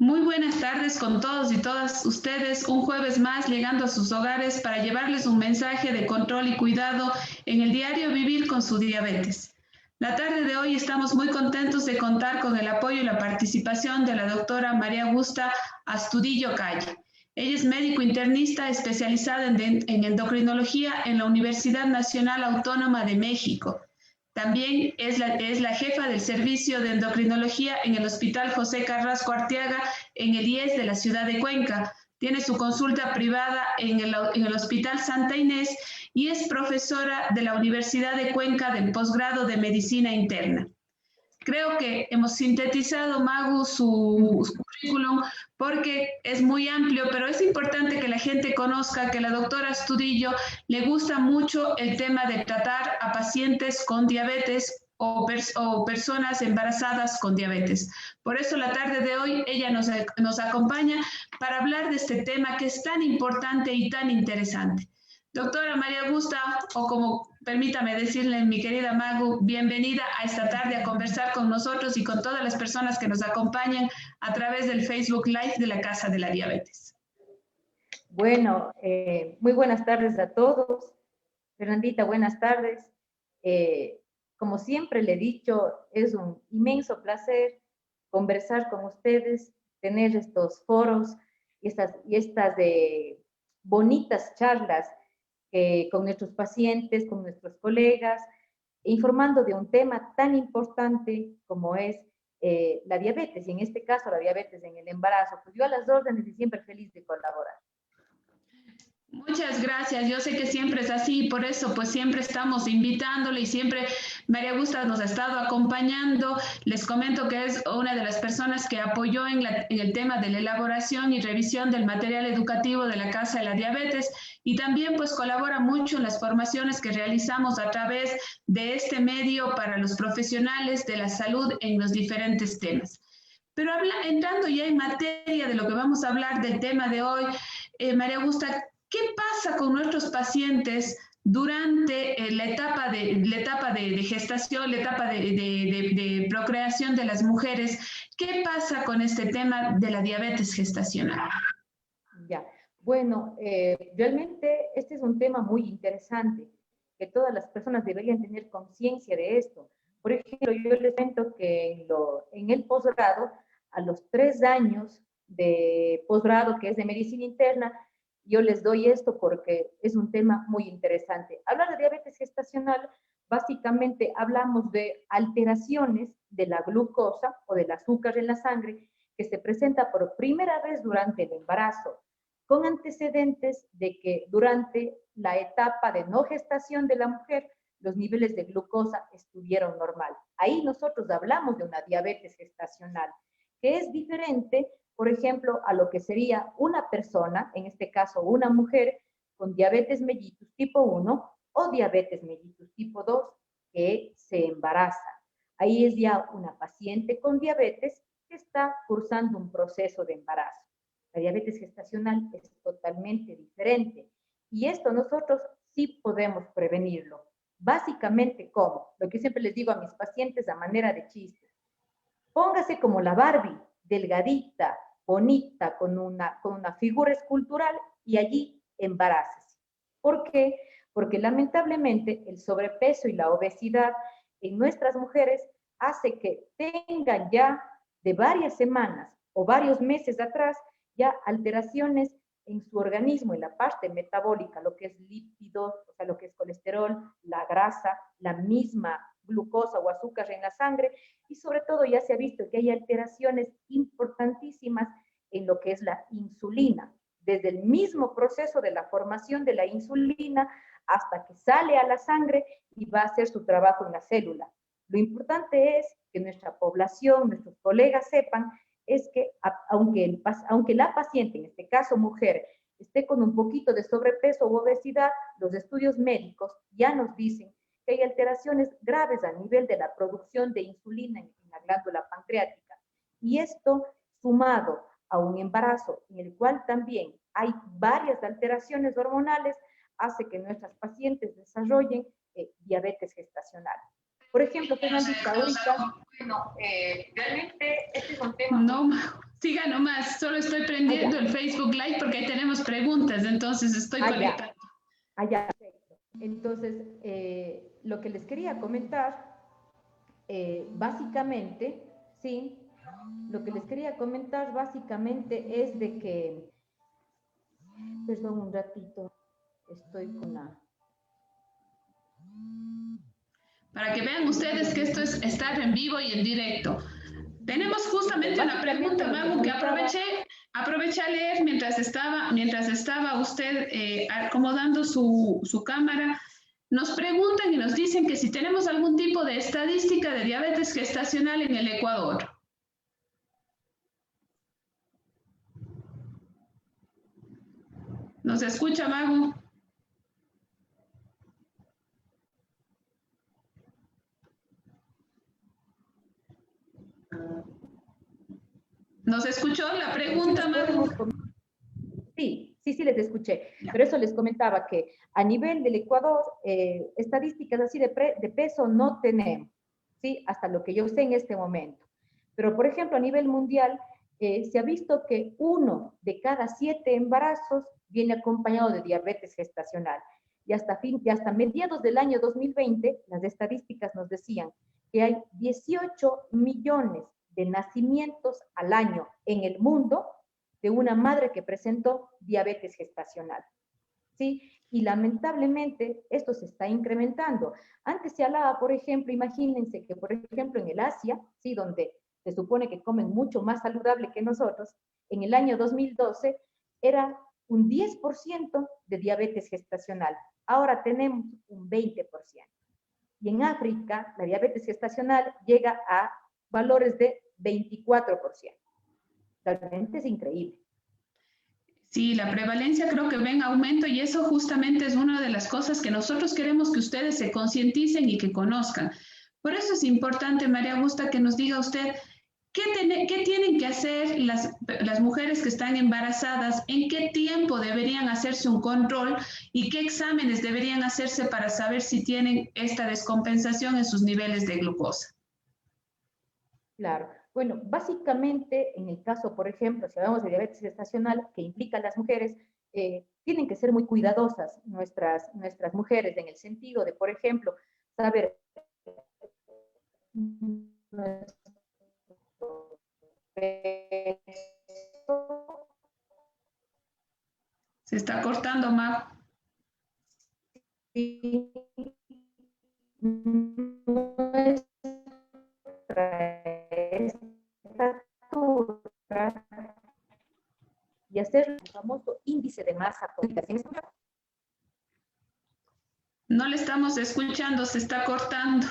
Muy buenas tardes con todos y todas ustedes, un jueves más llegando a sus hogares para llevarles un mensaje de control y cuidado en el diario vivir con su diabetes. La tarde de hoy estamos muy contentos de contar con el apoyo y la participación de la doctora María Augusta Astudillo Calle. Ella es médico internista especializada en endocrinología en la Universidad Nacional Autónoma de México. También es la jefa del servicio de endocrinología en el Hospital José Carrasco Arteaga en el IES de la ciudad de Cuenca. Tiene su consulta privada en el Hospital Santa Inés y es profesora de la Universidad de Cuenca del posgrado de Medicina Interna. Creo que hemos sintetizado, Magu, su currículum porque es muy amplio, pero es importante que la gente conozca que la doctora Astudillo le gusta mucho el tema de tratar a pacientes con diabetes o personas embarazadas con diabetes. Por eso la tarde de hoy ella nos acompaña para hablar de este tema que es tan importante y tan interesante. Doctora María Augusta, o como permítame decirle, mi querida Magu, bienvenida a esta tarde a conversar con nosotros y con todas las personas que nos acompañan a través del Facebook Live de la Casa de la Diabetes. Bueno, muy buenas tardes a todos. Fernandita, buenas tardes. Como siempre le he dicho, es un inmenso placer conversar con ustedes, tener estos foros y estas bonitas charlas con nuestros pacientes, con nuestros colegas, informando de un tema tan importante como es la diabetes, y en este caso la diabetes en el embarazo. Pues yo a las órdenes y siempre feliz de colaborar. Muchas gracias. Yo sé que siempre es así, por eso pues siempre estamos invitándole y siempre María Augusta nos ha estado acompañando. Les comento que es una de las personas que apoyó en el tema de la elaboración y revisión del material educativo de la Casa de la Diabetes y también pues colabora mucho en las formaciones que realizamos a través de este medio para los profesionales de la salud en los diferentes temas. Pero entrando ya en materia de lo que vamos a hablar del tema de hoy, María Augusta, ¿qué pasa con nuestros pacientes durante la etapa de gestación, la etapa de procreación de las mujeres? ¿Qué pasa con este tema de la diabetes gestacional? Ya, bueno, realmente este es un tema muy interesante, que todas las personas deberían tener conciencia de esto. Por ejemplo, yo les cuento que en el posgrado, a los 3 años de posgrado, que es de medicina interna, yo les doy esto porque es un tema muy interesante. Hablar de diabetes gestacional, básicamente hablamos de alteraciones de la glucosa o del azúcar en la sangre que se presenta por primera vez durante el embarazo, con antecedentes de que durante la etapa de no gestación de la mujer los niveles de glucosa estuvieron normal. Ahí nosotros hablamos de una diabetes gestacional, que es diferente, por ejemplo, a lo que sería una persona, en este caso una mujer, con diabetes mellitus tipo 1 o diabetes mellitus tipo 2, que se embaraza. Ahí es ya una paciente con diabetes que está cursando un proceso de embarazo. La diabetes gestacional es totalmente diferente y esto nosotros sí podemos prevenirlo. Básicamente, ¿cómo? Lo que siempre les digo a mis pacientes a manera de chiste. Póngase como la Barbie, delgadita, bonita, con una figura escultural y allí embarácese. ¿Por qué? Porque lamentablemente el sobrepeso y la obesidad en nuestras mujeres hace que tengan ya de varias semanas o varios meses atrás ya alteraciones en su organismo, en la parte metabólica, lo que es lípidos, o sea, lo que es colesterol, la grasa, la misma glucosa o azúcar en la sangre, y sobre todo ya se ha visto que hay alteraciones importantísimas en lo que es la insulina, desde el mismo proceso de la formación de la insulina hasta que sale a la sangre y va a hacer su trabajo en la célula. Lo importante es que nuestra población, nuestros colegas sepan es que aunque la paciente, en este caso mujer, esté con un poquito de sobrepeso u obesidad, los estudios médicos ya nos dicen que hay alteraciones graves a nivel de la producción de insulina en la glándula pancreática. Y esto, sumado a un embarazo en el cual también hay varias alteraciones hormonales, hace que nuestras pacientes desarrollen diabetes gestacional. Por ejemplo, Fernandita, ahorita, No, Siga nomás, solo estoy prendiendo el Facebook Live porque ahí tenemos preguntas, entonces estoy conectando. Ya, perfecto. Entonces, lo que les quería comentar, básicamente, sí, lo que les quería comentar básicamente es de que, perdón un ratito, estoy con la... Para que vean ustedes que esto es estar en vivo y en directo. Tenemos justamente una pregunta, Magu, que aproveché a leer mientras estaba usted acomodando su cámara. Nos preguntan y nos dicen que si tenemos algún tipo de estadística de diabetes gestacional en el Ecuador. ¿Nos escucha, Magu? ¿Nos escuchó la pregunta, Magu? Sí, les escuché. Pero eso les comentaba que a nivel del Ecuador, estadísticas así de peso no tenemos, ¿sí? Hasta lo que yo sé en este momento. Pero, por ejemplo, a nivel mundial, se ha visto que 1 de cada 7 embarazos viene acompañado de diabetes gestacional. Y hasta mediados del año 2020, las estadísticas nos decían que hay 18 millones de nacimientos al año en el mundo de una madre que presentó diabetes gestacional. ¿Sí? Y lamentablemente esto se está incrementando. Antes se hablaba, por ejemplo, imagínense que, por ejemplo, en el Asia, ¿sí? Donde se supone que comen mucho más saludable que nosotros, en el año 2012 era un 10% de diabetes gestacional. Ahora tenemos un 20%. Y en África, la diabetes gestacional llega a valores de 24%. Realmente es increíble. Sí, la prevalencia creo que va en aumento y eso justamente es una de las cosas que nosotros queremos que ustedes se concienticen y que conozcan. Por eso es importante, María Augusta, que nos diga usted qué tienen que hacer las mujeres que están embarazadas, en qué tiempo deberían hacerse un control y qué exámenes deberían hacerse para saber si tienen esta descompensación en sus niveles de glucosa. Claro. Bueno, básicamente, en el caso, por ejemplo, si hablamos de diabetes gestacional, que implica a las mujeres, tienen que ser muy cuidadosas nuestras mujeres, en el sentido de, por ejemplo, saber Se está cortando, Mar. Y hacer el famoso índice de masa corporal. No le estamos escuchando, se está cortando.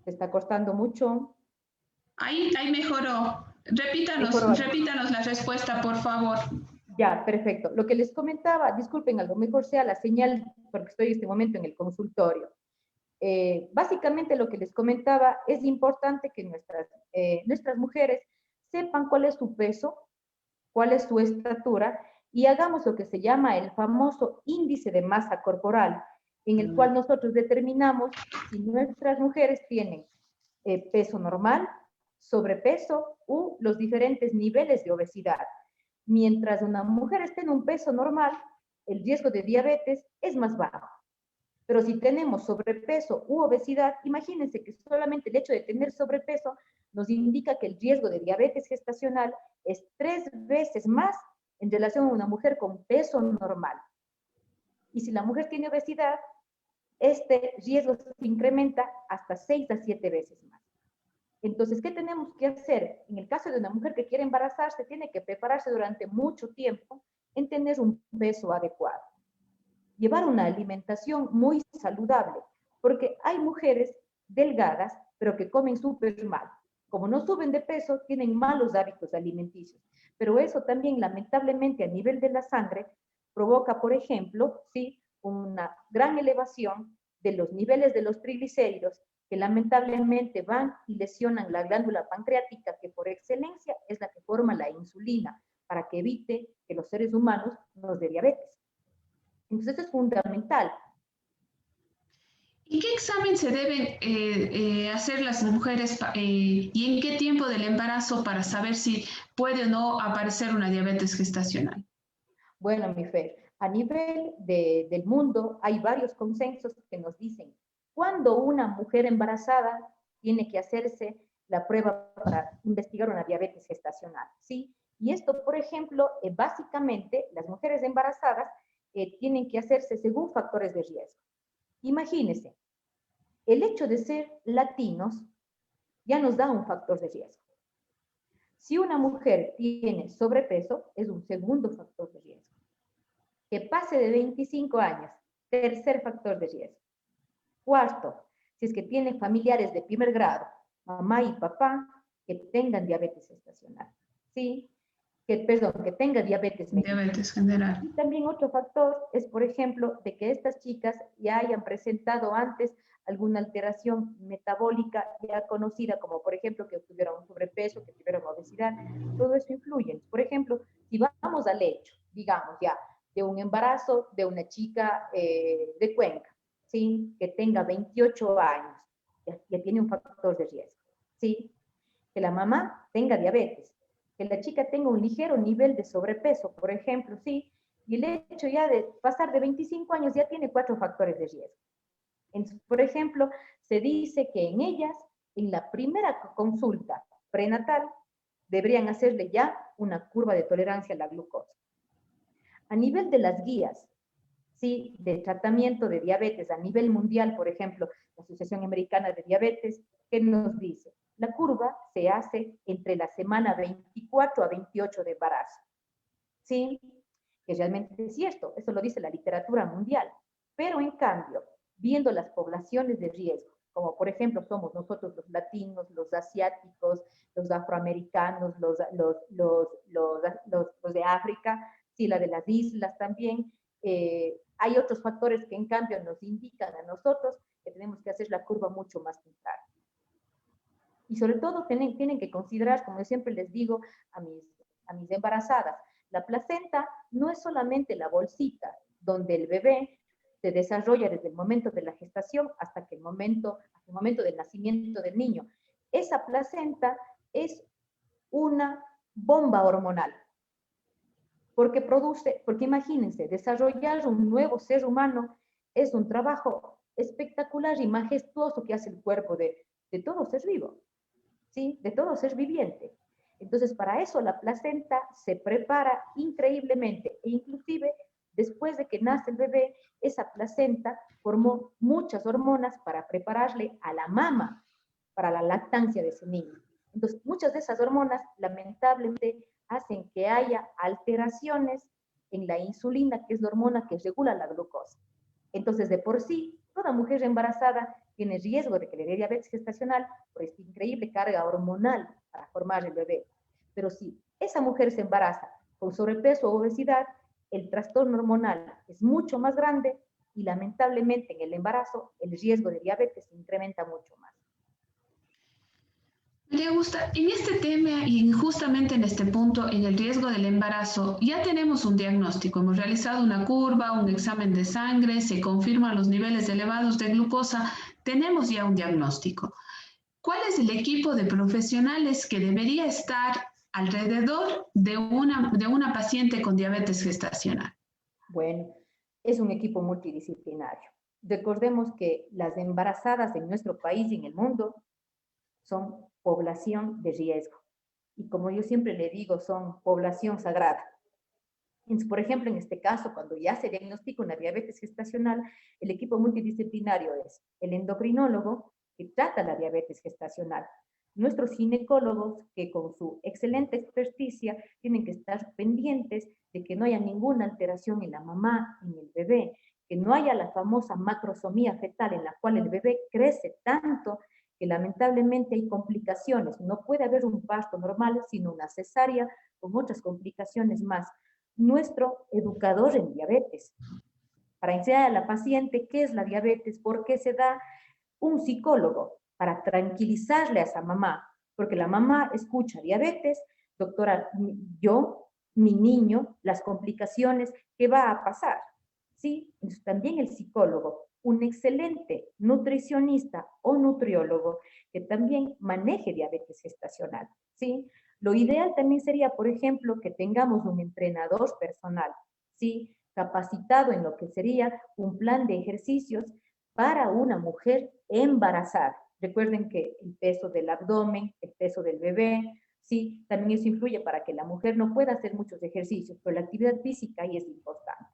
Se está cortando mucho. Ahí mejoró. Repítanos la respuesta, por favor. Ya, perfecto. Lo que les comentaba, disculpen, a lo mejor sea la señal, porque estoy en este momento en el consultorio. Básicamente lo que les comentaba, es importante que nuestras mujeres sepan cuál es su peso, cuál es su estatura, y hagamos lo que se llama el famoso índice de masa corporal, en el cual nosotros determinamos si nuestras mujeres tienen peso normal, sobrepeso u los diferentes niveles de obesidad. Mientras una mujer esté en un peso normal, el riesgo de diabetes es más bajo. Pero si tenemos sobrepeso u obesidad, imagínense que solamente el hecho de tener sobrepeso nos indica que el riesgo de diabetes gestacional es 3 veces más en relación a una mujer con peso normal. Y si la mujer tiene obesidad, este riesgo se incrementa hasta 6 a 7 veces más. Entonces, ¿qué tenemos que hacer? En el caso de una mujer que quiere embarazarse, tiene que prepararse durante mucho tiempo en tener un peso adecuado. Llevar una alimentación muy saludable, porque hay mujeres delgadas, pero que comen súper mal. Como no suben de peso, tienen malos hábitos alimenticios. Pero eso también, lamentablemente, a nivel de la sangre, provoca, por ejemplo, ¿sí? Una gran elevación de los niveles de los triglicéridos, que lamentablemente van y lesionan la glándula pancreática, que por excelencia es la que forma la insulina, para que evite que los seres humanos nos dé diabetes. Entonces, esto es fundamental. ¿Y qué examen se deben hacer las mujeres y en qué tiempo del embarazo para saber si puede o no aparecer una diabetes gestacional? Bueno, mi Fer, a nivel del mundo hay varios consensos que nos dicen cuándo una mujer embarazada tiene que hacerse la prueba para investigar una diabetes gestacional, ¿sí? Y esto, por ejemplo, básicamente las mujeres embarazadas tienen que hacerse según factores de riesgo. Imagínense, el hecho de ser latinos ya nos da un factor de riesgo. Si una mujer tiene sobrepeso, es un segundo factor de riesgo. Que pase de 25 años, tercer factor de riesgo. Cuarto, si es que tiene familiares de primer grado, mamá y papá, que tengan diabetes gestacional. ¿Sí? Que tenga diabetes mellitus. Diabetes general. Y también otro factor es, por ejemplo, de que estas chicas ya hayan presentado antes alguna alteración metabólica ya conocida, como por ejemplo que tuvieron sobrepeso, que tuvieron obesidad, todo eso influye. Por ejemplo, si vamos al hecho, digamos ya, de un embarazo de una chica de Cuenca, ¿sí? Que tenga 28 años, ya tiene un factor de riesgo, ¿sí? Que la mamá tenga diabetes, que la chica tenga un ligero nivel de sobrepeso, por ejemplo, ¿sí? Y el hecho ya de pasar de 25 años ya tiene 4 factores de riesgo. Entonces, por ejemplo, se dice que en ellas, en la primera consulta prenatal, deberían hacerle ya una curva de tolerancia a la glucosa. A nivel de las guías, ¿sí? De tratamiento de diabetes a nivel mundial, por ejemplo, la Asociación Americana de Diabetes, ¿qué nos dice? La curva se hace entre la semana 24 a 28 de embarazo. ¿Sí? Que realmente es cierto, eso lo dice la literatura mundial. Pero en cambio, viendo las poblaciones de riesgo, como por ejemplo somos nosotros los latinos, los asiáticos, los afroamericanos, los de África, sí, la de las islas también, hay otros factores que en cambio nos indican a nosotros que tenemos que hacer la curva mucho más temprana. Y sobre todo tienen que considerar, como yo siempre les digo a mis embarazadas, la placenta no es solamente la bolsita donde el bebé se desarrolla desde el momento de la gestación hasta el momento del nacimiento del niño. Esa placenta es una bomba hormonal. Porque imagínense, desarrollar un nuevo ser humano es un trabajo espectacular y majestuoso que hace el cuerpo de todo ser vivo, ¿sí? De todo ser viviente. Entonces, para eso la placenta se prepara increíblemente e inclusive después de que nace el bebé, esa placenta formó muchas hormonas para prepararle a la mama para la lactancia de ese niño. Entonces, muchas de esas hormonas lamentablemente hacen que haya alteraciones en la insulina, que es la hormona que regula la glucosa. Entonces, de por sí, toda mujer embarazada tiene riesgo de que le dé diabetes gestacional por esta increíble carga hormonal para formar el bebé. Pero si esa mujer se embaraza con sobrepeso o obesidad, el trastorno hormonal es mucho más grande y lamentablemente en el embarazo el riesgo de diabetes se incrementa mucho más. Me gusta, en este tema y justamente en este punto, en el riesgo del embarazo, ya tenemos un diagnóstico. Hemos realizado una curva, un examen de sangre, se confirman los niveles elevados de glucosa, tenemos ya un diagnóstico. ¿Cuál es el equipo de profesionales que debería estar alrededor de una paciente con diabetes gestacional? Bueno, es un equipo multidisciplinario. Recordemos que las embarazadas en nuestro país y en el mundo son población de riesgo. Y como yo siempre le digo, son población sagrada. Entonces, por ejemplo, en este caso, cuando ya se diagnostica una diabetes gestacional, el equipo multidisciplinario es el endocrinólogo, que trata la diabetes gestacional, nuestros ginecólogos, que con su excelente experticia tienen que estar pendientes de que no haya ninguna alteración en la mamá, en el bebé, que no haya la famosa macrosomía fetal en la cual el bebé crece tanto que lamentablemente hay complicaciones. No puede haber un parto normal, sino una cesárea con otras complicaciones más. Nuestro educador en diabetes, para enseñar a la paciente qué es la diabetes, por qué se da, un psicólogo para tranquilizarle a esa mamá, porque la mamá escucha diabetes, doctora, yo, mi niño, las complicaciones, ¿qué va a pasar? ¿sí? Entonces, también el psicólogo, un excelente nutricionista o nutriólogo que también maneje diabetes gestacional, ¿sí? Lo ideal también sería, por ejemplo, que tengamos un entrenador personal, ¿sí? Capacitado en lo que sería un plan de ejercicios para una mujer embarazada. Recuerden que el peso del abdomen, el peso del bebé, sí, también eso influye para que la mujer no pueda hacer muchos ejercicios, pero la actividad física ahí es importante.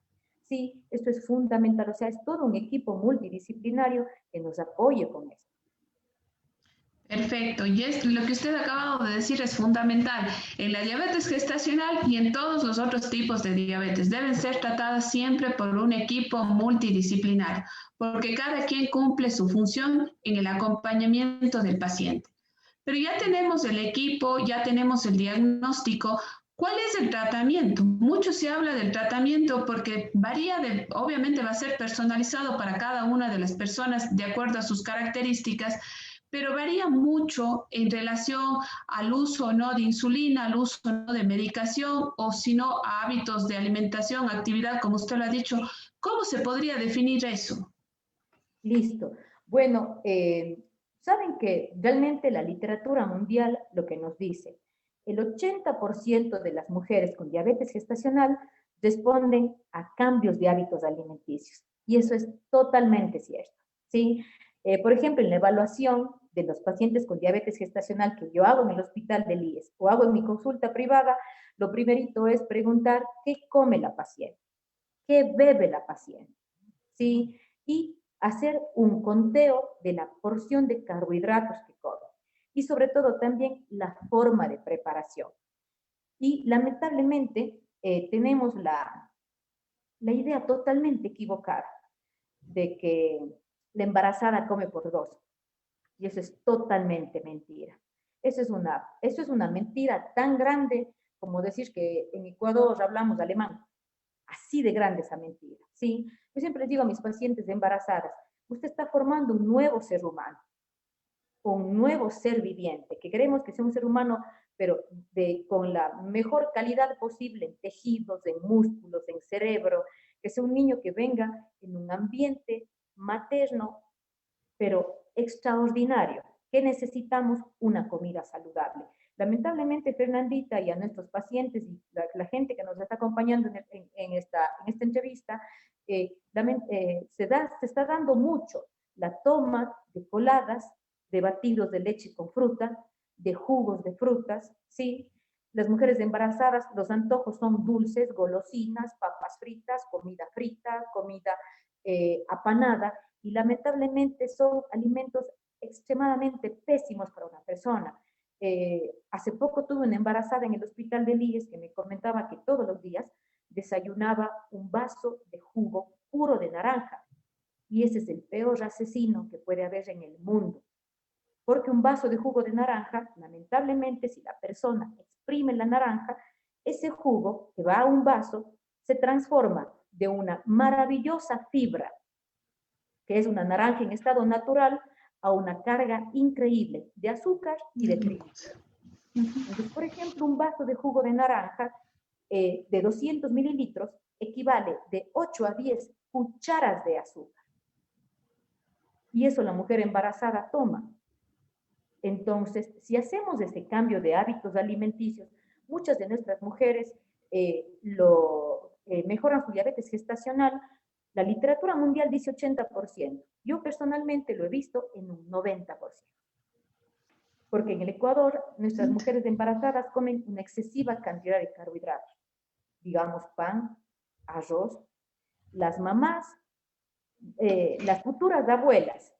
Sí, esto es fundamental, o sea, es todo un equipo multidisciplinario que nos apoye con esto. Perfecto, y es, lo que usted acaba de decir es fundamental. En la diabetes gestacional y en todos los otros tipos de diabetes deben ser tratadas siempre por un equipo multidisciplinario, porque cada quien cumple su función en el acompañamiento del paciente. Pero ya tenemos el equipo, ya tenemos el diagnóstico. ¿Cuál es el tratamiento? Mucho se habla del tratamiento porque varía obviamente va a ser personalizado para cada una de las personas de acuerdo a sus características, pero varía mucho en relación al uso o no de insulina, al uso o no de medicación, o si no, a hábitos de alimentación, actividad, como usted lo ha dicho. ¿Cómo se podría definir eso? Listo. Bueno, saben que realmente la literatura mundial lo que nos dice, el 80% de las mujeres con diabetes gestacional responden a cambios de hábitos alimenticios. Y eso es totalmente cierto, ¿sí? Por ejemplo, en la evaluación de los pacientes con diabetes gestacional que yo hago en el hospital del IES o hago en mi consulta privada, lo primerito es preguntar qué come la paciente, qué bebe la paciente, ¿sí? Y hacer un conteo de la porción de carbohidratos que come. Y sobre todo también la forma de preparación. Y lamentablemente tenemos la idea totalmente equivocada de que la embarazada come por dos. Y eso es totalmente mentira. Eso es una mentira tan grande como decir que en Ecuador hablamos alemán. Así de grande esa mentira, ¿sí? Yo siempre les digo a mis pacientes embarazadas, usted está formando un nuevo ser humano, un nuevo ser viviente, que queremos que sea un ser humano, pero con la mejor calidad posible en tejidos, en músculos, en cerebro, que sea un niño que venga en un ambiente materno, pero extraordinario, que necesitamos una comida saludable. Lamentablemente, Fernandita, y a nuestros pacientes y la gente que nos está acompañando en esta entrevista, se está dando mucho la toma de coladas, de batidos de leche con fruta, de jugos de frutas, ¿sí? Las mujeres embarazadas, los antojos son dulces, golosinas, papas fritas, comida apanada, y lamentablemente son alimentos extremadamente pésimos para una persona. Hace poco tuve una embarazada en el hospital de IES que me comentaba que todos los días desayunaba un vaso de jugo puro de naranja. Y ese es el peor asesino que puede haber en el mundo. Porque un vaso de jugo de naranja, lamentablemente, si la persona exprime la naranja, ese jugo que va a un vaso se transforma de una maravillosa fibra, que es una naranja en estado natural, a una carga increíble de azúcar y de triglicéridos. Entonces, por ejemplo, un vaso de jugo de naranja de 200 mililitros equivale de 8 a 10 cucharas de azúcar. Y eso la mujer embarazada toma. Entonces, si hacemos ese cambio de hábitos alimenticios, muchas de nuestras mujeres mejoran su diabetes gestacional. La literatura mundial dice 80%. Yo personalmente lo he visto en un 90%. Porque en el Ecuador, nuestras mujeres embarazadas comen una excesiva cantidad de carbohidratos. Digamos, pan, arroz. Las mamás, las futuras abuelas,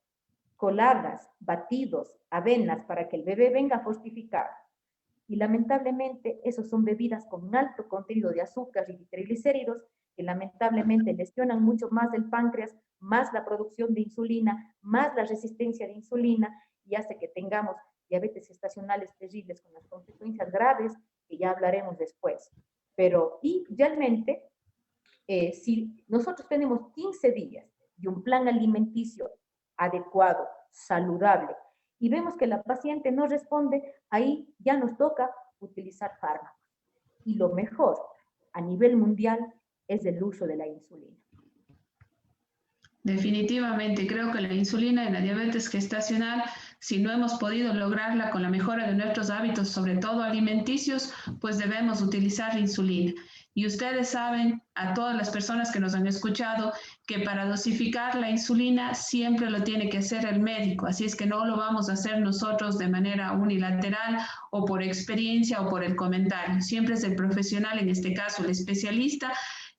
coladas, batidos, avenas para que el bebé venga fortificado. Y lamentablemente, esos son bebidas con un alto contenido de azúcar y de triglicéridos que lamentablemente lesionan mucho más el páncreas, más la producción de insulina, más la resistencia de insulina y hace que tengamos diabetes gestacionales terribles con las consecuencias graves que ya hablaremos después. Pero, y realmente, si nosotros tenemos 15 días de un plan alimenticio adecuado, saludable, y vemos que la paciente no responde, ahí ya nos toca utilizar fármacos. Y lo mejor a nivel mundial es el uso de la insulina. Definitivamente, creo que la insulina en la diabetes gestacional, si no hemos podido lograrla con la mejora de nuestros hábitos, sobre todo alimenticios, pues debemos utilizar insulina. Y ustedes saben, a todas las personas que nos han escuchado, que para dosificar la insulina siempre lo tiene que hacer el médico, así es que no lo vamos a hacer nosotros de manera unilateral o por experiencia o por el comentario. Siempre es el profesional, en este caso el especialista,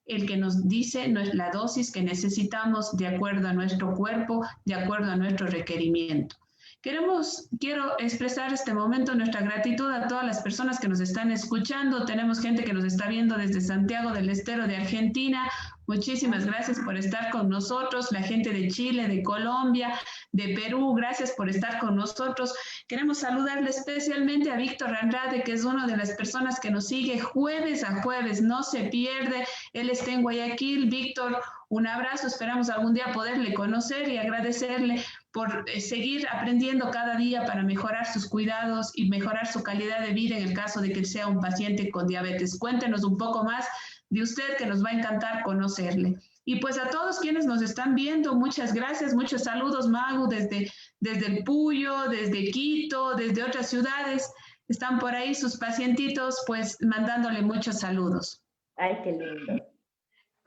el que nos dice la dosis que necesitamos de acuerdo a nuestro cuerpo, de acuerdo a nuestro requerimiento. Quiero expresar este momento nuestra gratitud a todas las personas que nos están escuchando. Tenemos gente que nos está viendo desde Santiago del Estero de Argentina. Muchísimas gracias por estar con nosotros. La gente de Chile, de Colombia, de Perú, gracias por estar con nosotros. Queremos saludarle especialmente a Víctor Andrade, que es una de las personas que nos sigue jueves a jueves. No se pierde. Él está en Guayaquil. Víctor, un abrazo. Esperamos algún día poderle conocer y agradecerle por seguir aprendiendo cada día para mejorar sus cuidados y mejorar su calidad de vida en el caso de que sea un paciente con diabetes. Cuéntenos un poco más de usted, que nos va a encantar conocerle. Y pues a todos quienes nos están viendo, muchas gracias, muchos saludos, Magu, desde el Puyo, desde Quito, desde otras ciudades. Están por ahí sus pacientitos, pues mandándole muchos saludos. Ay, qué lindo.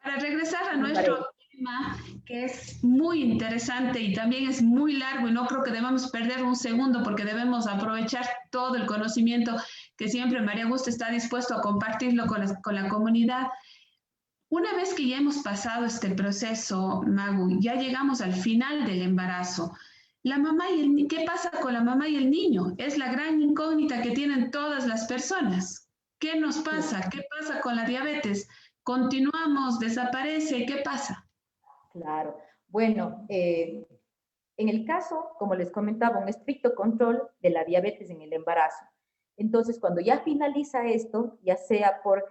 Para regresar a nuestro tema, que es muy interesante y también es muy largo, y no creo que debamos perder un segundo porque debemos aprovechar todo el conocimiento que siempre María Augusta está dispuesto a compartirlo con la comunidad. Una vez que ya hemos pasado este proceso, Magu, ya llegamos al final del embarazo. ¿Qué pasa con la mamá y el niño? Es la gran incógnita que tienen todas las personas. ¿Qué nos pasa? ¿Qué pasa con la diabetes? ¿Continuamos? ¿Desaparece? ¿Qué pasa? Claro. Bueno, en el caso, como les comentaba, un estricto control de la diabetes en el embarazo. Entonces, cuando ya finaliza esto, ya sea por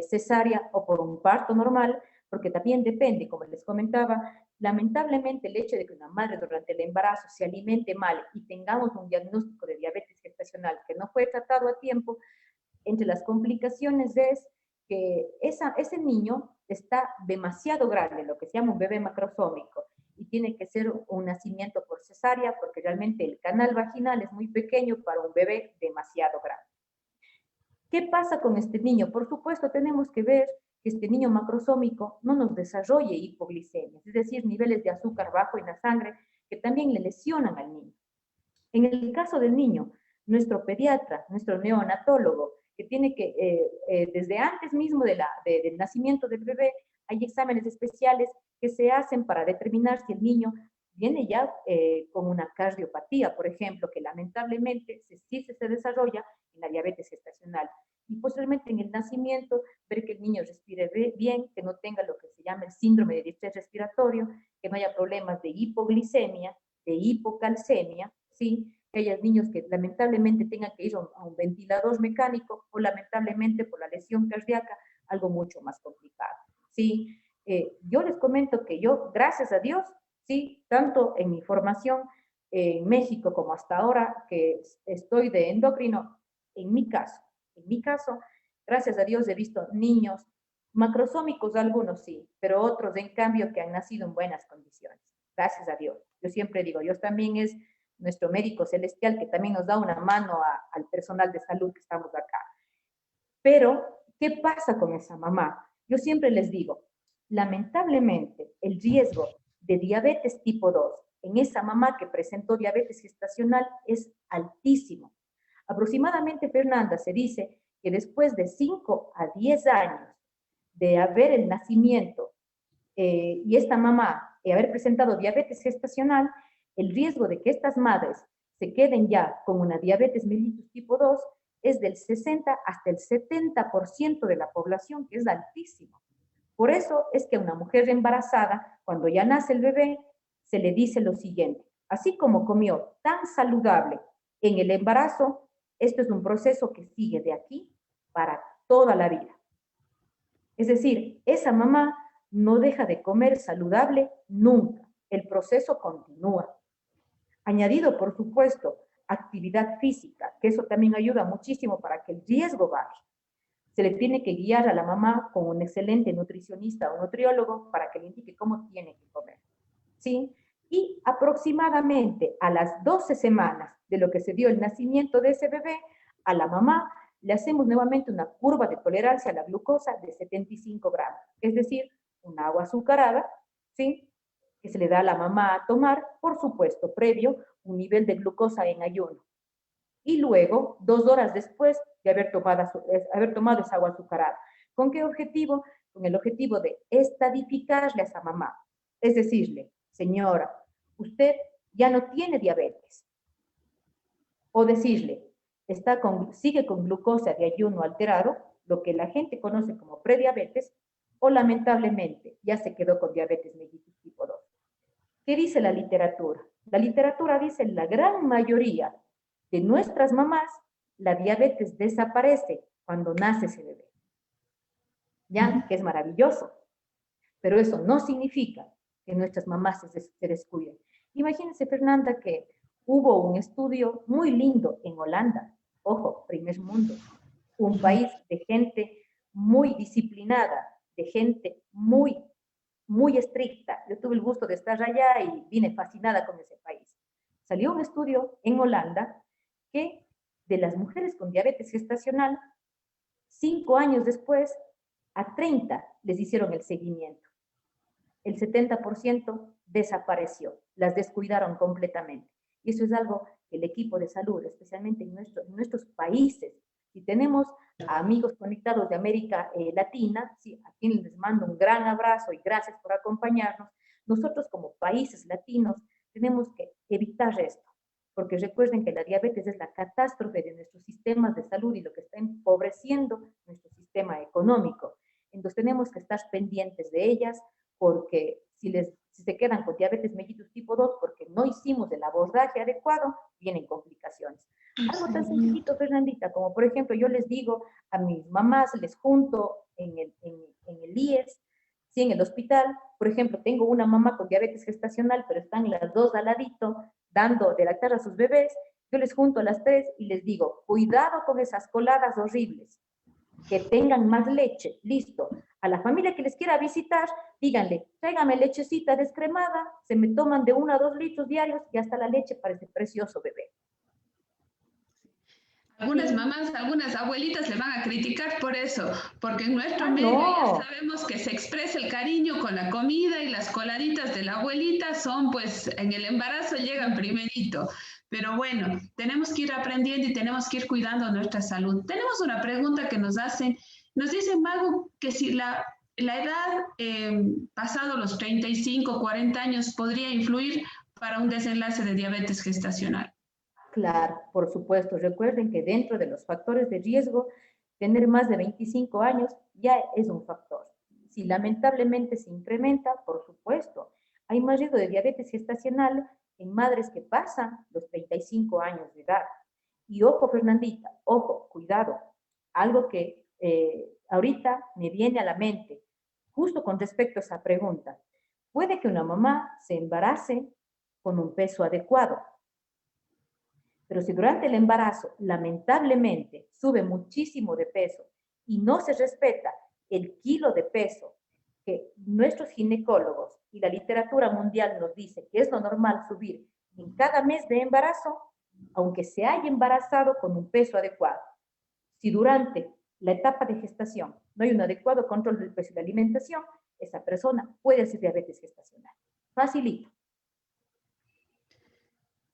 cesárea o por un parto normal, porque también depende, como les comentaba, lamentablemente el hecho de que una madre durante el embarazo se alimente mal y tengamos un diagnóstico de diabetes gestacional que no fue tratado a tiempo, entre las complicaciones es que ese niño está demasiado grande, lo que se llama un bebé macrosómico, y tiene que ser un nacimiento por cesárea porque realmente el canal vaginal es muy pequeño para un bebé demasiado grande. ¿Qué pasa con este niño? Por supuesto, tenemos que ver que este niño macrosómico no nos desarrolle hipoglicemia, es decir, niveles de azúcar bajo en la sangre que también le lesionan al niño. En el caso del niño, nuestro pediatra, nuestro neonatólogo, que tiene que, desde antes mismo del nacimiento del bebé, hay exámenes especiales que se hacen para determinar si el niño viene ya con una cardiopatía, por ejemplo, que lamentablemente sí se desarrolla en la diabetes gestacional. Y posteriormente en el nacimiento, ver que el niño respire bien, que no tenga lo que se llama el síndrome de distrés respiratorio, que no haya problemas de hipoglicemia, de hipocalcemia, ¿sí? Que haya niños que lamentablemente tengan que ir a un ventilador mecánico o lamentablemente por la lesión cardíaca, algo mucho más complicado, ¿sí? Yo les comento que yo, gracias a Dios, sí, tanto en mi formación en México como hasta ahora que estoy de endocrino, en mi caso, gracias a Dios he visto niños macrosómicos, algunos sí, pero otros en cambio que han nacido en buenas condiciones, gracias a Dios. Yo siempre digo, Dios también es nuestro médico celestial que también nos da una mano al personal de salud que estamos acá. Pero, ¿qué pasa con esa mamá? Yo siempre les digo, lamentablemente, el riesgo de diabetes tipo 2 en esa mamá que presentó diabetes gestacional es altísimo. Aproximadamente, Fernanda, se dice que después de 5 a 10 años de haber el nacimiento y esta mamá haber presentado diabetes gestacional, el riesgo de que estas madres se queden ya con una diabetes mellitus tipo 2 es del 60 hasta el 70% de la población, que es altísimo. Por eso es que a una mujer embarazada, cuando ya nace el bebé, se le dice lo siguiente: así como comió tan saludable en el embarazo, esto es un proceso que sigue de aquí para toda la vida. Es decir, esa mamá no deja de comer saludable nunca. El proceso continúa. Añadido, por supuesto, actividad física, que eso también ayuda muchísimo para que el riesgo baje. Se le tiene que guiar a la mamá con un excelente nutricionista o nutriólogo para que le indique cómo tiene que comer. ¿sí? Y aproximadamente a las 12 semanas de lo que se dio el nacimiento de ese bebé, a la mamá le hacemos nuevamente una curva de tolerancia a la glucosa de 75 gramos, es decir, un agua azucarada, ¿sí? Que se le da a la mamá a tomar, por supuesto, previo un nivel de glucosa en ayuno. Y luego, 2 horas después de haber tomado esa agua azucarada. ¿Con qué objetivo? Con el objetivo de estadificarle a esa mamá. Es decirle, señora, usted ya no tiene diabetes. O decirle, sigue con glucosa de ayuno alterado, lo que la gente conoce como prediabetes, o lamentablemente ya se quedó con diabetes mellitus tipo 2. ¿Qué dice la literatura? La literatura dice la gran mayoría de nuestras mamás, la diabetes desaparece cuando nace ese bebé. ¿Ya? Que es maravilloso. Pero eso no significa que nuestras mamás se descuiden. Imagínense, Fernanda, que hubo un estudio muy lindo en Holanda. Ojo, primer mundo. Un país de gente muy disciplinada, de gente muy estricta. Yo tuve el gusto de estar allá y vine fascinada con ese país. Salió un estudio en Holanda que de las mujeres con diabetes gestacional, 5 años después, a 30 les hicieron el seguimiento. El 70% desapareció, las descuidaron completamente. Y eso es algo que el equipo de salud, especialmente en nuestros países, si tenemos a amigos conectados de América Latina, sí, a quienes les mando un gran abrazo y gracias por acompañarnos, nosotros como países latinos tenemos que evitar esto, porque recuerden que la diabetes es la catástrofe de nuestros sistemas de salud y lo que está empobreciendo nuestro sistema económico. Entonces tenemos que estar pendientes de ellas, porque si se quedan con diabetes mellitus tipo 2 porque no hicimos el abordaje adecuado, vienen complicaciones. Algo tan sencillito, Fernandita, como por ejemplo yo les digo a mis mamás, les junto en el IES, sí, en el hospital, por ejemplo, tengo una mamá con diabetes gestacional, pero están las dos al ladito dando de lactar a sus bebés, yo les junto a las tres y les digo, cuidado con esas coladas horribles, que tengan más leche, listo. A la familia que les quiera visitar, díganle, tráigame lechecita descremada, se me toman de 1 a 2 litros diarios y hasta la leche para ese precioso bebé. Algunas mamás, algunas abuelitas le van a criticar por eso, porque en nuestro medio ya sabemos que se expresa el cariño con la comida y las coladitas de la abuelita son, pues, en el embarazo llegan primerito. Pero bueno, tenemos que ir aprendiendo y tenemos que ir cuidando nuestra salud. Tenemos una pregunta que nos hacen. Nos dice Mago que si la edad pasado los 35, 40 años podría influir para un desenlace de diabetes gestacional. Claro, por supuesto. Recuerden que dentro de los factores de riesgo, tener más de 25 años ya es un factor. Si lamentablemente se incrementa, por supuesto, hay más riesgo de diabetes gestacional en madres que pasan los 35 años de edad. Y ojo, Fernandita, ojo, cuidado. Algo que ahorita me viene a la mente, justo con respecto a esa pregunta. Puede que una mamá se embarace con un peso adecuado, pero si durante el embarazo lamentablemente sube muchísimo de peso y no se respeta el kilo de peso que nuestros ginecólogos y la literatura mundial nos dice que es lo normal subir en cada mes de embarazo, aunque se haya embarazado con un peso adecuado, si durante la etapa de gestación no hay un adecuado control del peso y la alimentación, esa persona puede hacer diabetes gestacional. Facilito.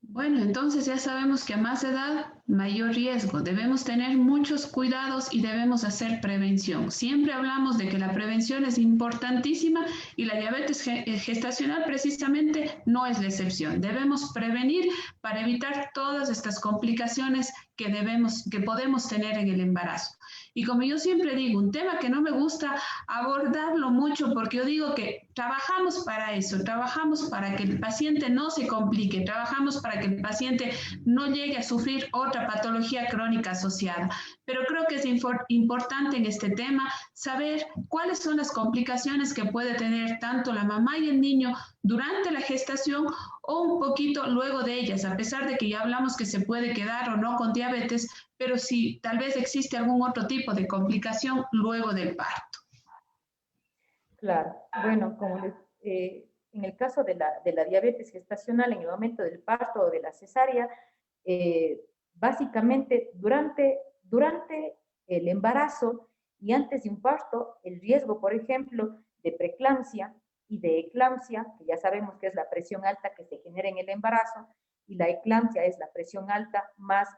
Bueno, entonces ya sabemos que a más edad, mayor riesgo. Debemos tener muchos cuidados y debemos hacer prevención. Siempre hablamos de que la prevención es importantísima y la diabetes gestacional precisamente no es la excepción. Debemos prevenir para evitar todas estas complicaciones que podemos tener en el embarazo. Y como yo siempre digo, un tema que no me gusta abordarlo mucho porque yo digo que trabajamos para eso, trabajamos para que el paciente no se complique, trabajamos para que el paciente no llegue a sufrir otra patología crónica asociada. Pero creo que es importante en este tema saber cuáles son las complicaciones que puede tener tanto la mamá y el niño durante la gestación o un poquito luego de ellas, a pesar de que ya hablamos que se puede quedar o no con diabetes, pero si tal vez existe algún otro tipo de complicación luego del parto. Claro, bueno, en el caso de la diabetes gestacional, en el momento del parto o de la cesárea, básicamente durante el embarazo y antes de un parto, el riesgo, por ejemplo, de preeclampsia y de eclampsia, que ya sabemos que es la presión alta que se genera en el embarazo, y la eclampsia es la presión alta más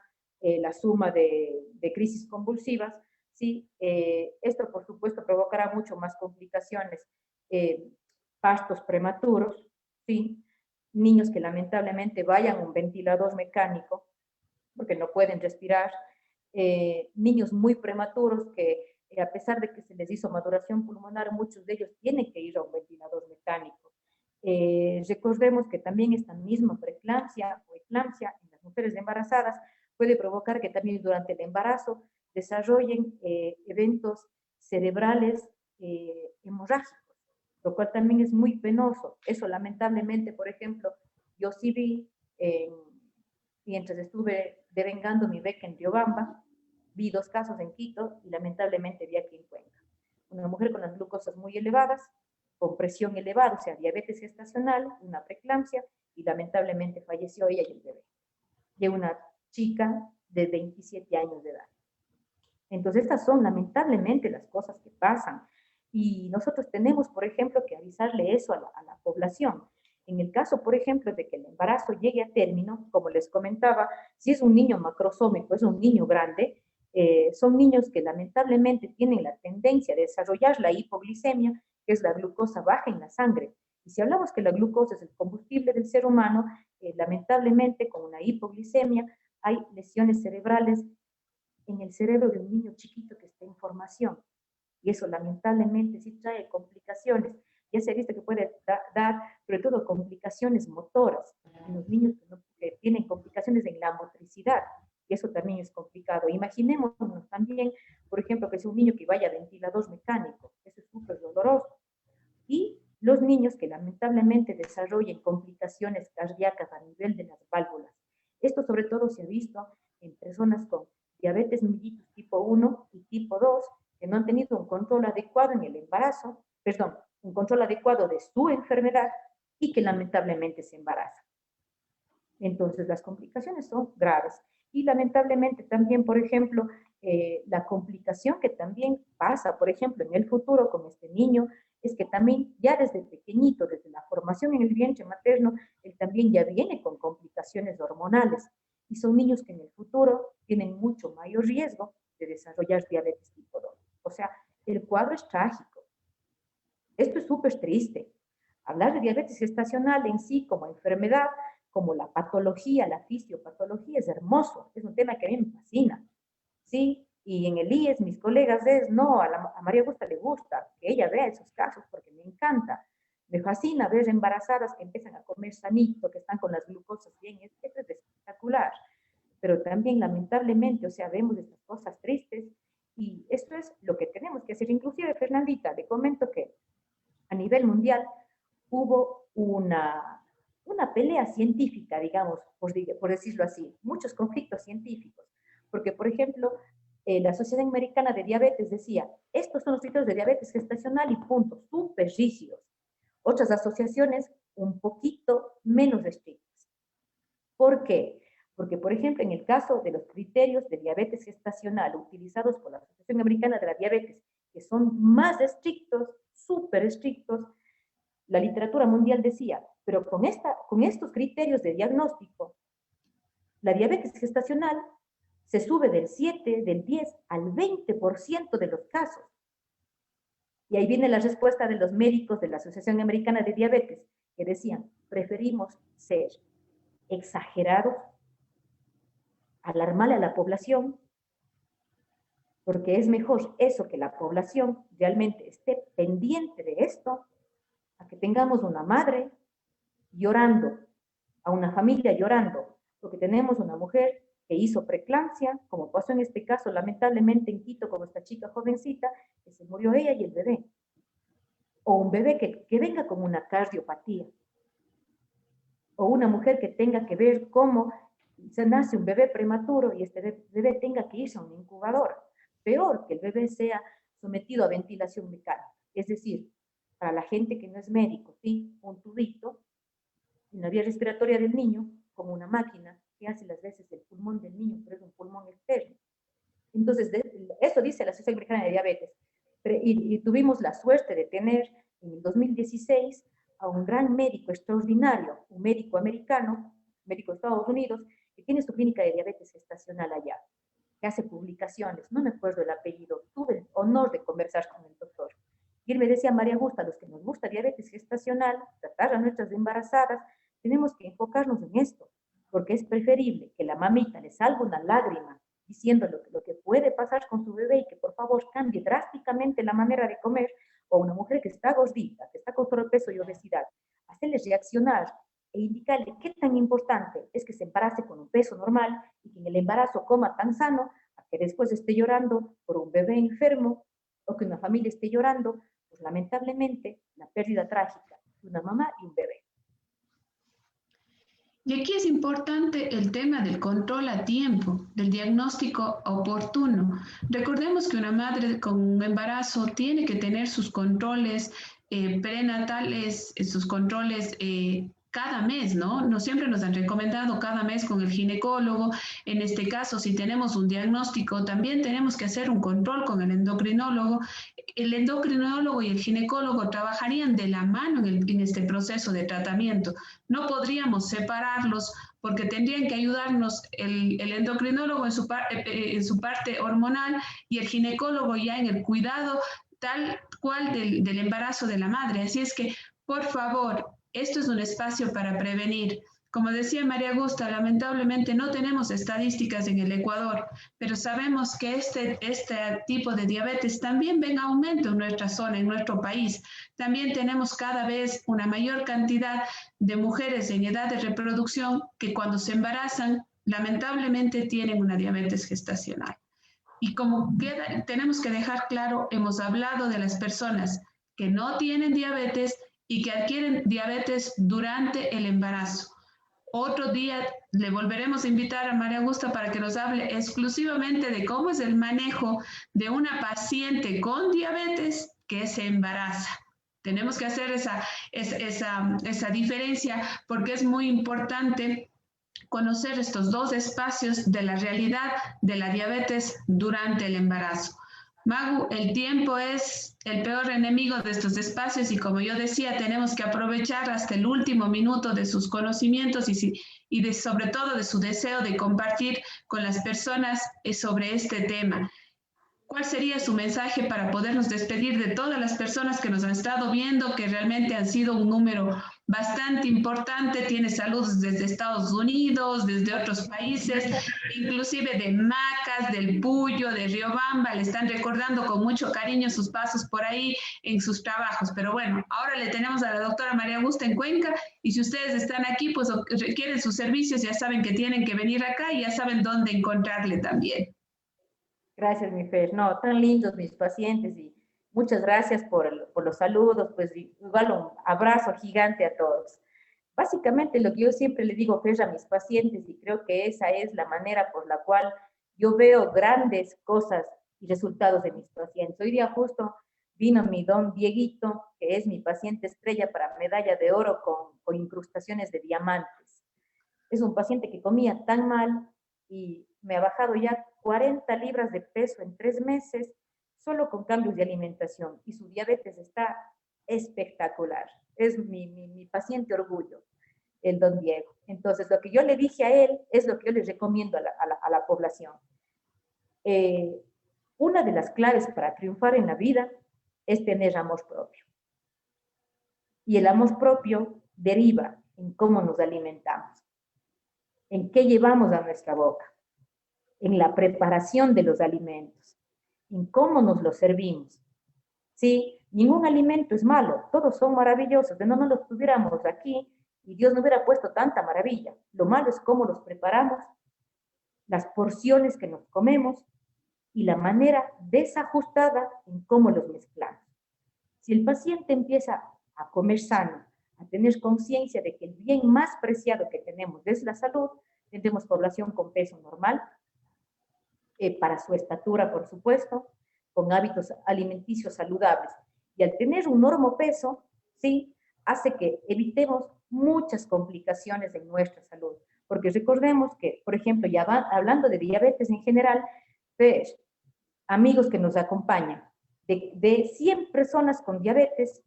la suma de crisis convulsivas, ¿sí? Esto, por supuesto, provocará mucho más complicaciones, partos prematuros, ¿sí? Niños que lamentablemente vayan a un ventilador mecánico porque no pueden respirar, niños muy prematuros que a pesar de que se les hizo maduración pulmonar, muchos de ellos tienen que ir a un ventilador mecánico. Recordemos que también esta misma preeclampsia o eclampsia en las mujeres embarazadas puede provocar que también durante el embarazo desarrollen eventos cerebrales hemorrágicos, lo cual también es muy penoso. Eso lamentablemente, por ejemplo, yo sí vi, mientras estuve devengando mi beca en Riobamba, vi 2 casos en Quito y lamentablemente vi aquí en Cuenca. Una mujer con las glucosas muy elevadas, con presión elevada, o sea, diabetes gestacional, una preeclampsia, y lamentablemente falleció ella y el bebé, de una chica de 27 años de edad. Entonces, estas son lamentablemente las cosas que pasan. Y nosotros tenemos, por ejemplo, que avisarle eso a la población. En el caso, por ejemplo, de que el embarazo llegue a término, como les comentaba, si es un niño macrosómico, es un niño grande, son niños que lamentablemente tienen la tendencia de desarrollar la hipoglicemia, que es la glucosa baja en la sangre. Y si hablamos que la glucosa es el combustible del ser humano, lamentablemente con una hipoglicemia hay lesiones cerebrales en el cerebro de un niño chiquito que está en formación. Y eso lamentablemente sí trae complicaciones. Ya se ha visto que puede dar, sobre todo, complicaciones motoras en los niños que tienen complicaciones en la motricidad. Y eso también es complicado. Imaginémonos también, por ejemplo, que es un niño que vaya a ventilador mecánico. Eso es súper doloroso. Y los niños que lamentablemente desarrollen complicaciones cardíacas a nivel de las válvulas. Esto sobre todo se ha visto en personas con diabetes mellitus tipo 1 y tipo 2, que no han tenido un control adecuado en el embarazo, perdón, un control adecuado de su enfermedad y que lamentablemente se embarazan. Entonces, las complicaciones son graves. Y lamentablemente también, por ejemplo, la complicación que también pasa, por ejemplo, en el futuro con este niño, es que también ya desde pequeñito, desde la formación en el vientre materno, él también ya viene con complicaciones hormonales. Y son niños que en el futuro tienen mucho mayor riesgo de desarrollar diabetes tipo 2. O sea, el cuadro es trágico. Esto es súper triste. Hablar de diabetes gestacional en sí como enfermedad, como la patología, la fisiopatología, es hermoso. Es un tema que a mí me fascina. ¿Sí? Y en el IES, mis colegas es, no, a María Augusta le gusta que ella vea esos casos porque me encanta. Me fascina ver embarazadas que empiezan a comer sanito, que están con las glucosas bien. Esto es espectacular. Pero también, lamentablemente, o sea, vemos estas cosas tristes y esto es lo que tenemos que hacer. Inclusive, Fernandita, le comento que a nivel mundial hubo una pelea científica, digamos, por decirlo así, muchos conflictos científicos, porque, por ejemplo, la Asociación Americana de Diabetes decía, estos son los criterios de diabetes gestacional y punto, súper rígidos. Otras asociaciones un poquito menos restrictas. ¿Por qué? Porque, por ejemplo, en el caso de los criterios de diabetes gestacional utilizados por la Asociación Americana de la Diabetes, que son más estrictos, súper estrictos, la literatura mundial decía, pero con estos criterios de diagnóstico, la diabetes gestacional se sube del 7, del 10 al 20% de los casos. Y ahí viene la respuesta de los médicos de la Asociación Americana de Diabetes, que decían, preferimos ser exagerados, alarmarle a la población, porque es mejor eso, que la población realmente esté pendiente de esto, a que tengamos una madre llorando, a una familia llorando, porque tenemos una mujer que hizo preeclampsia, como pasó en este caso lamentablemente en Quito con esta chica jovencita, que se murió ella y el bebé. O un bebé que venga con una cardiopatía. O una mujer que tenga que ver cómo se nace un bebé prematuro y este bebé tenga que irse a una incubadora. Peor, que el bebé sea sometido a ventilación mecánica. Es decir, para la gente que no es médico, ¿sí? Un tubito en la vía respiratoria del niño, como una máquina que hace las veces del pulmón del niño, pero es un pulmón externo. Entonces, eso dice la Sociedad Americana de Diabetes. Y tuvimos la suerte de tener en el 2016 a un gran médico extraordinario, un médico americano, médico de Estados Unidos, que tiene su clínica de diabetes gestacional allá, que hace publicaciones, no me acuerdo el apellido, tuve el honor de conversar con el doctor. Y él me decía, María Augusta, a los que nos gusta diabetes gestacional, tratar a nuestras embarazadas, tenemos que enfocarnos en esto, porque es preferible que la mamita le salga una lágrima diciendo lo que puede pasar con su bebé y que por favor cambie drásticamente la manera de comer, o una mujer que está gordita, que está con sobrepeso y obesidad, hacerle reaccionar e indicarle qué tan importante es que se embarace con un peso normal y que en el embarazo coma tan sano, a que después esté llorando por un bebé enfermo o que una familia esté llorando, pues lamentablemente la pérdida trágica de una mamá y un bebé. Y aquí es importante el tema del control a tiempo, del diagnóstico oportuno. Recordemos que una madre con un embarazo tiene que tener sus controles prenatales, sus controles cada mes, ¿no? No siempre nos han recomendado cada mes con el ginecólogo. En este caso, si tenemos un diagnóstico, también tenemos que hacer un control con el endocrinólogo. El endocrinólogo y el ginecólogo trabajarían de la mano en este proceso de tratamiento. No podríamos separarlos porque tendrían que ayudarnos el endocrinólogo en su parte hormonal y el ginecólogo ya en el cuidado tal cual del embarazo de la madre. Así es que, por favor, esto es un espacio para prevenir. Como decía María Augusta, lamentablemente no tenemos estadísticas en el Ecuador, pero sabemos que este tipo de diabetes también ven aumento en nuestra zona, en nuestro país. También tenemos cada vez una mayor cantidad de mujeres en edad de reproducción que cuando se embarazan, lamentablemente tienen una diabetes gestacional. Y como tenemos que dejar claro, hemos hablado de las personas que no tienen diabetes y que adquieren diabetes durante el embarazo. Otro día le volveremos a invitar a María Augusta para que nos hable exclusivamente de cómo es el manejo de una paciente con diabetes que se embaraza. Tenemos que hacer esa diferencia porque es muy importante conocer estos dos espacios de la realidad de la diabetes durante el embarazo. Magu, el tiempo es el peor enemigo de estos espacios y como yo decía, tenemos que aprovechar hasta el último minuto de sus conocimientos y sobre todo de su deseo de compartir con las personas sobre este tema. ¿Cuál sería su mensaje para podernos despedir de todas las personas que nos han estado viendo, que realmente han sido un número bastante importante? Tiene saludos desde Estados Unidos, desde otros países, inclusive de Macas, del Puyo, de Riobamba, le están recordando con mucho cariño sus pasos por ahí en sus trabajos. Pero bueno, ahora le tenemos a la doctora María Augusta en Cuenca y si ustedes están aquí, pues requieren sus servicios, ya saben que tienen que venir acá y ya saben dónde encontrarle también. Gracias, mi Fer. No, tan lindos mis pacientes y muchas gracias por los saludos, pues igual un abrazo gigante a todos. Básicamente lo que yo siempre le digo, Fer, a mis pacientes, y creo que esa es la manera por la cual yo veo grandes cosas y resultados de mis pacientes. Hoy día justo vino mi don Dieguito, que es mi paciente estrella para medalla de oro con incrustaciones de diamantes. Es un paciente que comía tan mal y me ha bajado ya 40 libras de peso en 3 meses solo con cambios de alimentación y su diabetes está espectacular. Es mi paciente orgullo, el don Diego. Entonces, lo que yo le dije a él es lo que yo les recomiendo a la población. Una de las claves para triunfar en la vida es tener amor propio. Y el amor propio deriva en cómo nos alimentamos, en qué llevamos a nuestra boca, en la preparación de los alimentos, en cómo nos los servimos. Sí, ningún alimento es malo, todos son maravillosos, de no los tuviéramos aquí y Dios no hubiera puesto tanta maravilla. Lo malo es cómo los preparamos, las porciones que nos comemos y la manera desajustada en cómo los mezclamos. Si el paciente empieza a comer sano, a tener conciencia de que el bien más preciado que tenemos es la salud, tendremos población con peso normal, para su estatura, por supuesto, con hábitos alimenticios saludables Y al tener un normopeso, ¿sí?, hace que evitemos muchas complicaciones en nuestra salud. Porque recordemos que, por ejemplo, ya hablando de diabetes en general, pues, amigos que nos acompañan, de 100 personas con diabetes,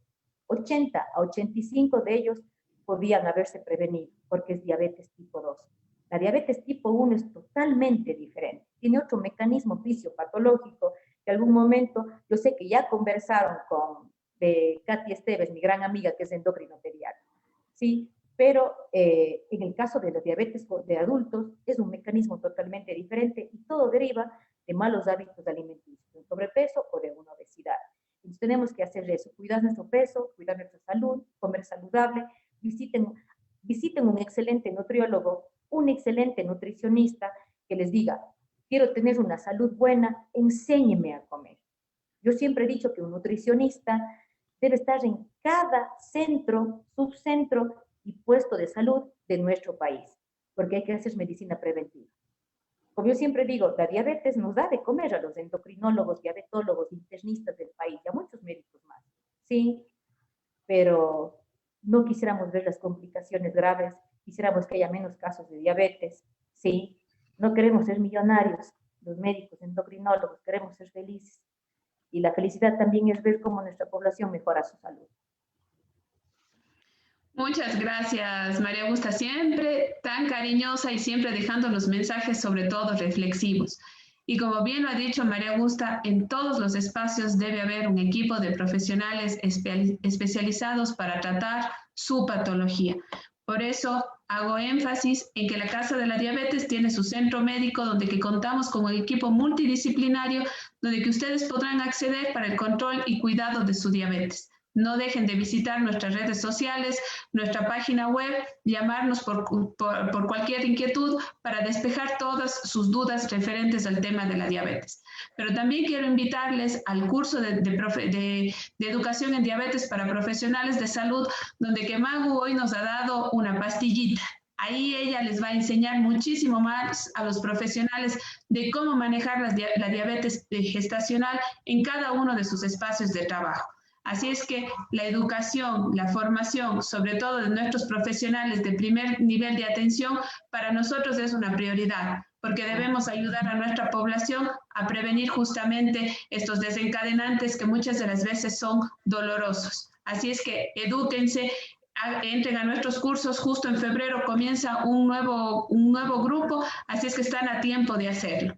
80 a 85 de ellos podían haberse prevenido, porque es diabetes tipo 2. La diabetes tipo 1 es totalmente diferente, tiene otro mecanismo fisiopatológico, que en algún momento, yo sé que ya conversaron con Katy Esteves, mi gran amiga, que es endocrinopediatra, ¿sí? Pero en el caso de la diabetes de adultos, es un mecanismo totalmente diferente y todo deriva de malos hábitos alimenticios, de un sobrepeso o de una obesidad. Entonces tenemos que hacer eso, cuidar nuestro peso, cuidar nuestra salud, comer saludable, visiten un excelente nutriólogo, un excelente nutricionista que les diga, quiero tener una salud buena, enséñeme a comer. Yo siempre he dicho que un nutricionista debe estar en cada centro, subcentro y puesto de salud de nuestro país, porque hay que hacer medicina preventiva. Como yo siempre digo, la diabetes nos da de comer a los endocrinólogos, diabetólogos, internistas del país y a muchos médicos más, ¿sí? Pero no quisiéramos ver las complicaciones graves, quisiéramos que haya menos casos de diabetes, ¿sí? No queremos ser millonarios, los médicos, endocrinólogos, queremos ser felices. Y la felicidad también es ver cómo nuestra población mejora su salud. Muchas gracias, María Augusta, siempre tan cariñosa y siempre dejando los mensajes sobre todo reflexivos. Y como bien lo ha dicho María Augusta, en todos los espacios debe haber un equipo de profesionales especializados para tratar su patología. Por eso hago énfasis en que la Casa de la Diabetes tiene su centro médico donde que contamos con un equipo multidisciplinario donde que ustedes podrán acceder para el control y cuidado de su diabetes. No dejen de visitar nuestras redes sociales, nuestra página web, llamarnos por cualquier inquietud para despejar todas sus dudas referentes al tema de la diabetes. Pero también quiero invitarles al curso de educación en diabetes para profesionales de salud, donde que Magu hoy nos ha dado una pastillita. Ahí ella les va a enseñar muchísimo más a los profesionales de cómo manejar la diabetes gestacional en cada uno de sus espacios de trabajo. Así es que la educación, la formación, sobre todo de nuestros profesionales de primer nivel de atención, para nosotros es una prioridad, porque debemos ayudar a nuestra población a prevenir justamente estos desencadenantes que muchas de las veces son dolorosos. Así es que edúquense, entren a nuestros cursos, justo en febrero comienza un nuevo grupo, así es que están a tiempo de hacerlo.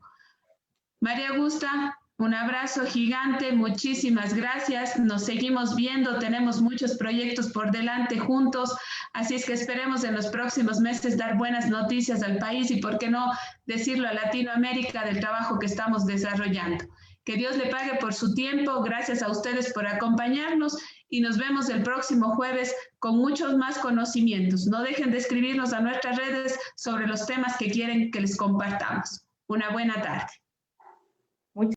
María Augusta, un abrazo gigante, muchísimas gracias, nos seguimos viendo, tenemos muchos proyectos por delante juntos, así es que esperemos en los próximos meses dar buenas noticias al país y, por qué no, decirlo a Latinoamérica del trabajo que estamos desarrollando. Que Dios le pague por su tiempo, gracias a ustedes por acompañarnos y nos vemos el próximo jueves con muchos más conocimientos. No dejen de escribirnos a nuestras redes sobre los temas que quieren que les compartamos. Una buena tarde.